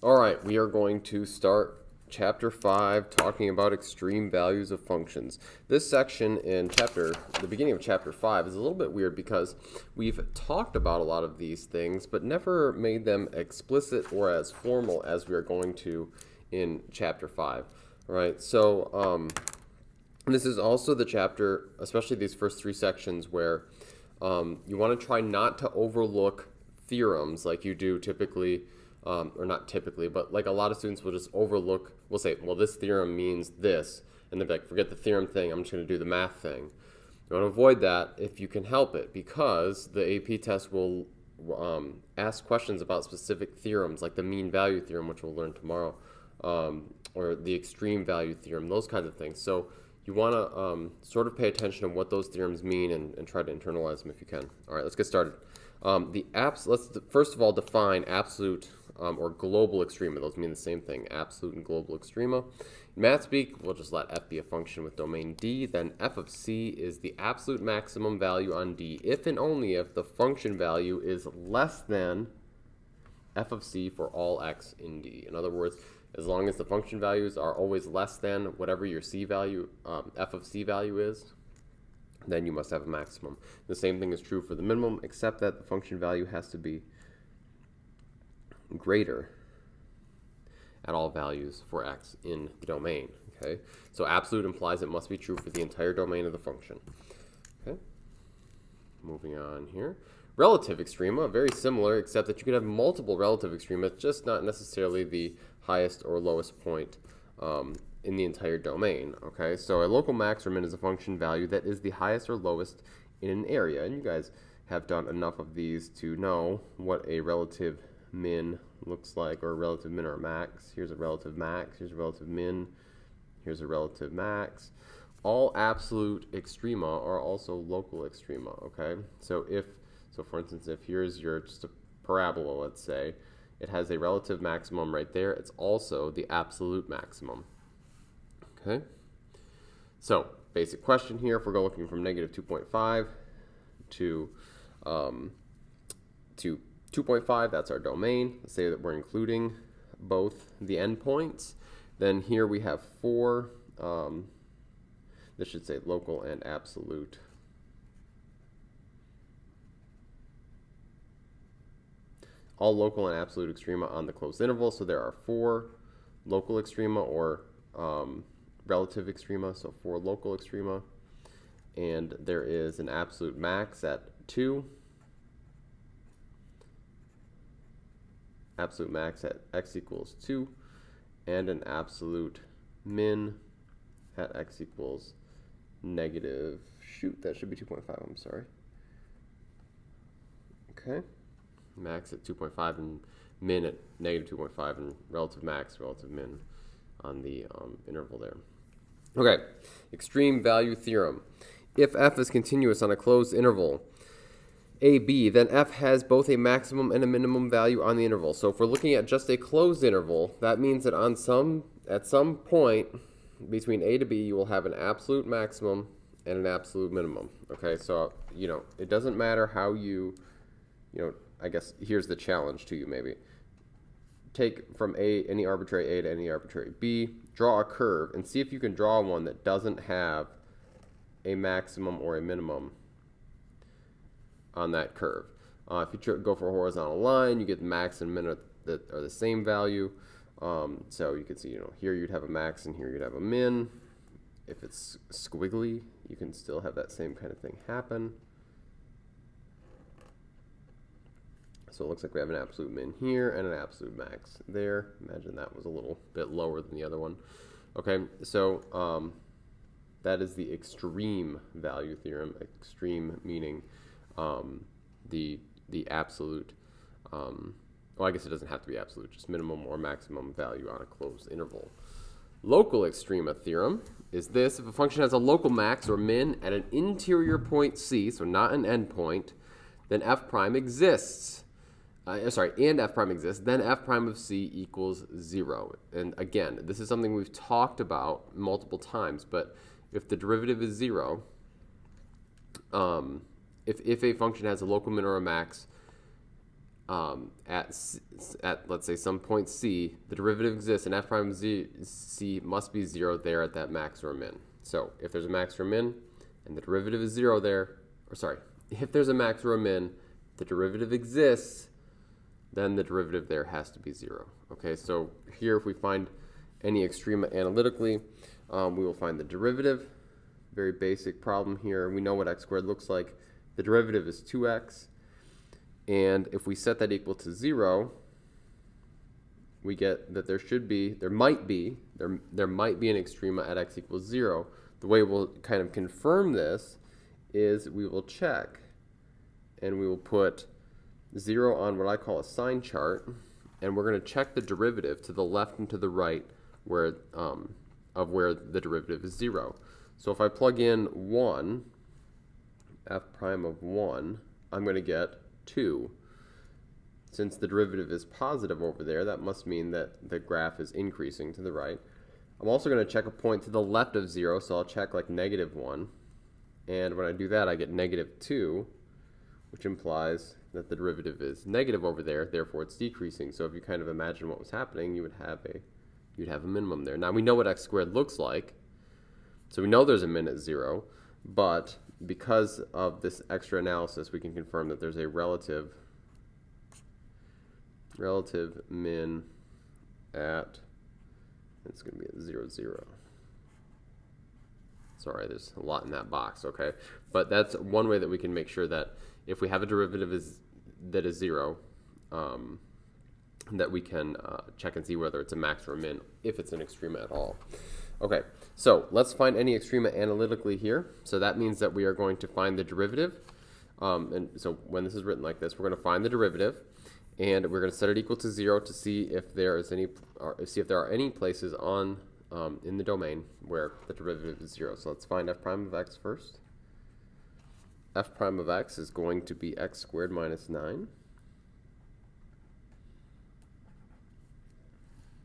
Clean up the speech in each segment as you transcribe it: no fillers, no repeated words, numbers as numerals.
All right, we are going to start chapter 5 talking about extreme values of functions. This section in the beginning of chapter 5 is a little bit weird because we've talked about a lot of these things but never made them explicit or as formal as we are going to in chapter 5. All right, so this is also the chapter, especially these first 3 sections, where you want to try not to overlook theorems like you do typically, or not typically, but like a lot of students will just overlook, will say, well, this theorem means this, and they'll be like, forget the theorem thing, I'm just going to do the math thing. You want to avoid that if you can help it, because the AP test will ask questions about specific theorems, like the mean value theorem, which we'll learn tomorrow, or the extreme value theorem, those kinds of things. So you want to sort of pay attention to what those theorems mean and try to internalize them if you can. All right, let's get started. Let's first of all define absolute or global extrema. Those mean the same thing, absolute and global extrema. In math speak, we'll just let f be a function with domain D. Then f of c is the absolute maximum value on D if and only if the function value is less than f of c for all x in D. In other words, as long as the function values are always less than whatever your c value, f of c value is, then you must have a maximum. The same thing is true for the minimum, except that the function value has to be greater at all values for x in the domain. Okay, so absolute implies it must be true for the entire domain of the function. Okay, moving on here. Relative extrema, very similar, except that you can have multiple relative extrema, just not necessarily the highest or lowest point in the entire domain. Okay, so a local max or min is a function value that is the highest or lowest in an area, and you guys have done enough of these to know what a relative min looks like, or a relative min or a max. Here's a relative max, here's a relative min, here's a relative max. All absolute extrema are also local extrema. Okay, so for instance, if here's your just a parabola, let's say, it has a relative maximum right there. It's also the absolute maximum. Okay, so basic question here, if we're looking from negative 2.5 to 2.5, that's our domain. Let's say that we're including both the endpoints. Then here we have 4, this should say local and absolute. All local and absolute extrema on the closed interval. So there are 4 local extrema or relative extrema, so 4 local extrema. And there is an absolute max at 2. Absolute max at x equals 2. And an absolute min at x equals negative, that should be 2.5, I'm sorry. Okay. Max at 2.5 and min at negative 2.5, and relative max, relative min on the interval there. Okay, extreme value theorem. If f is continuous on a closed interval, AB, then f has both a maximum and a minimum value on the interval. So if we're looking at just a closed interval, that means that at some point between a to b, you will have an absolute maximum and an absolute minimum. Okay, so it doesn't matter how I guess here's the challenge to you maybe. Take from any arbitrary a to any arbitrary b, draw a curve, and see if you can draw one that doesn't have a maximum or a minimum on that curve. If you go for a horizontal line, you get the max and min that are the same value. So you can see, here you'd have a max and here you'd have a min. If it's squiggly, you can still have that same kind of thing happen. So it looks like we have an absolute min here and an absolute max there. Imagine that was a little bit lower than the other one. Okay, so that is the extreme value theorem. Extreme meaning the absolute, well, I guess it doesn't have to be absolute, just minimum or maximum value on a closed interval. Local extrema theorem is this: if a function has a local max or min at an interior point C, so not an endpoint, then f prime exists. And f prime exists, then f prime of c equals 0. And again, this is something we've talked about multiple times, but if the derivative is 0, if a function has a local min or a max at let's say some point C, the derivative exists and f prime C must be 0 there at that max or min. So if there's a max or a min and the derivative is 0 there, or sorry, if there's a max or a min, the derivative exists, then the derivative there has to be 0. Okay, so here if we find any extrema analytically, we will find the derivative. Very basic problem here. We know what x squared looks like. The derivative is 2x. And if we set that equal to 0, we get that there might be an extrema at x equals 0. The way we'll kind of confirm this is we will check and we will put 0 on what I call a sine chart, and we're going to check the derivative to the left and to the right where the derivative is 0. So if I plug in 1, f prime of 1, I'm going to get 2. Since the derivative is positive over there, that must mean that the graph is increasing to the right. I'm also going to check a point to the left of 0, so I'll check like -1. And when I do that, I get -2, which implies that the derivative is negative over there, therefore it's decreasing. So if you kind of imagine what was happening, you'd have a minimum there. Now we know what x squared looks like, so we know there's a min at 0, but because of this extra analysis, we can confirm that there's a relative min at, it's going to be at 0, 0. Sorry, there's a lot in that box, okay? But that's one way that we can make sure that if we have a derivative that is 0, that we can check and see whether it's a max or a min, if it's an extrema at all. Okay, so let's find any extrema analytically here. So that means that we are going to find the derivative. And so when this is written like this, we're going to find the derivative, and we're going to set it equal to 0 to see if there are any places on in the domain where the derivative is 0. So let's find f prime of x first. F prime of x is going to be x squared minus 9.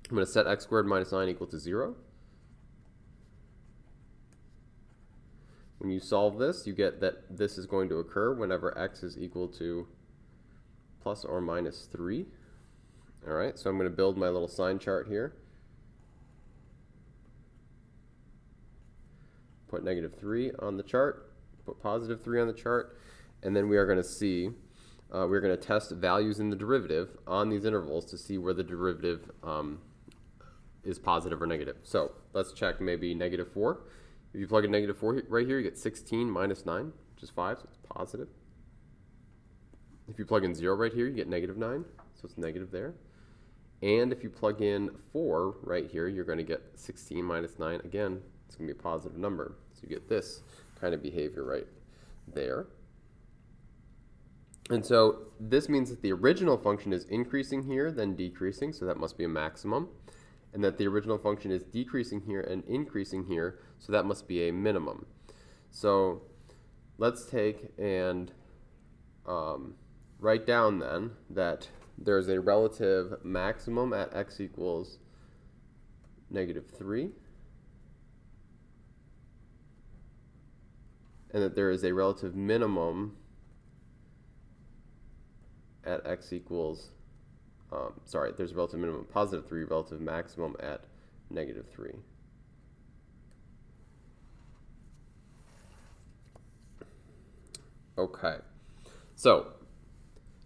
I'm going to set x squared minus 9 equal to 0. When you solve this, you get that this is going to occur whenever x is equal to plus or minus 3. All right, so I'm going to build my little sine chart here. Put -3 on the chart, put +3 on the chart, and then we are going to see, we're going to test values in the derivative on these intervals to see where the derivative is positive or negative. So let's check maybe -4. If you plug in -4 right here, you get 16 minus 9, which is 5, so it's positive. If you plug in 0 right here, you get -9, so it's negative there. And if you plug in 4 right here, you're going to get 16 minus 9. Again, it's going to be a positive number. So you get this kind of behavior right there. And so this means that the original function is increasing here, then decreasing, so that must be a maximum. And that the original function is decreasing here and increasing here, so that must be a minimum. So let's take and write down then that there's a relative maximum at x equals -3, and that there is a relative minimum at x equals there's a relative minimum +3, relative maximum at -3. Okay, so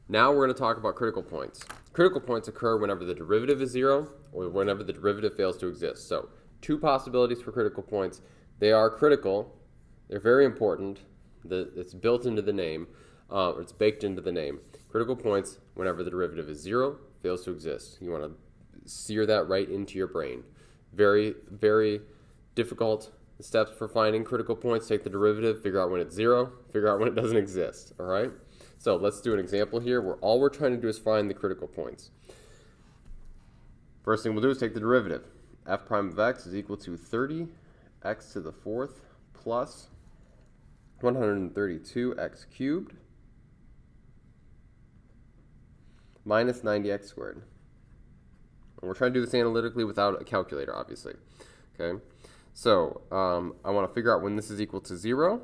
now we're going to talk about critical points. Critical points occur whenever the derivative is 0 or whenever the derivative fails to exist. So 2 possibilities for critical points. They are critical. They're very important. It's built into the name, or it's baked into the name. Critical points whenever the derivative is 0, fails to exist. You want to sear that right into your brain. Very, very difficult steps for finding critical points. Take the derivative, figure out when it's 0, figure out when it doesn't exist. All right? So let's do an example here where all we're trying to do is find the critical points. First thing we'll do is take the derivative. F prime of x is equal to 30x to the 4th plus 132x cubed minus 90x squared. And we're trying to do this analytically without a calculator, obviously. Okay, so I want to figure out when this is equal to 0.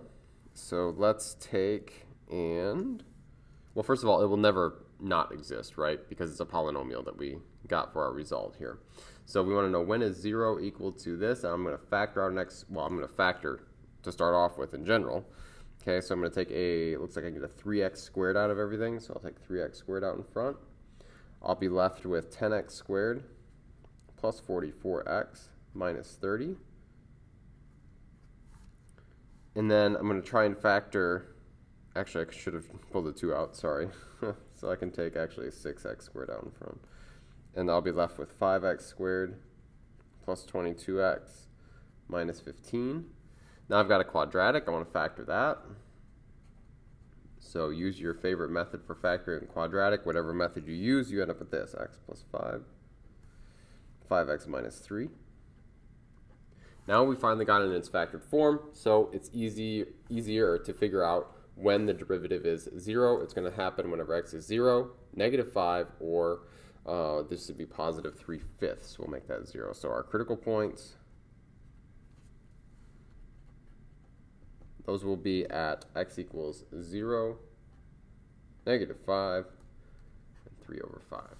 So let's take and well, first of all, it will never not exist, right? Because it's a polynomial that we got for our result here. So we want to know when is 0 equal to this, and I'm going to factor out an x. Well, I'm going to factor to start off with in general. Okay, so I'm going to take it looks like I get a 3x squared out of everything, so I'll take 3x squared out in front. I'll be left with 10x squared plus 44x minus 30. And then I'm going to try and factor. Actually, I should have pulled the 2 out, sorry. So I can take actually 6x squared out in front. And I'll be left with 5x squared plus 22x minus 15. Now I've got a quadratic. I want to factor that. So use your favorite method for factoring quadratic. Whatever method you use, you end up with this, x plus 5, 5x minus 3. Now we finally got it in its factored form, so it's easier to figure out when the derivative is 0. It's going to happen whenever x is 0, -5, or this would be positive 3/5. We'll make that 0. So our critical points, those will be at x equals 0, -5, and 3/5.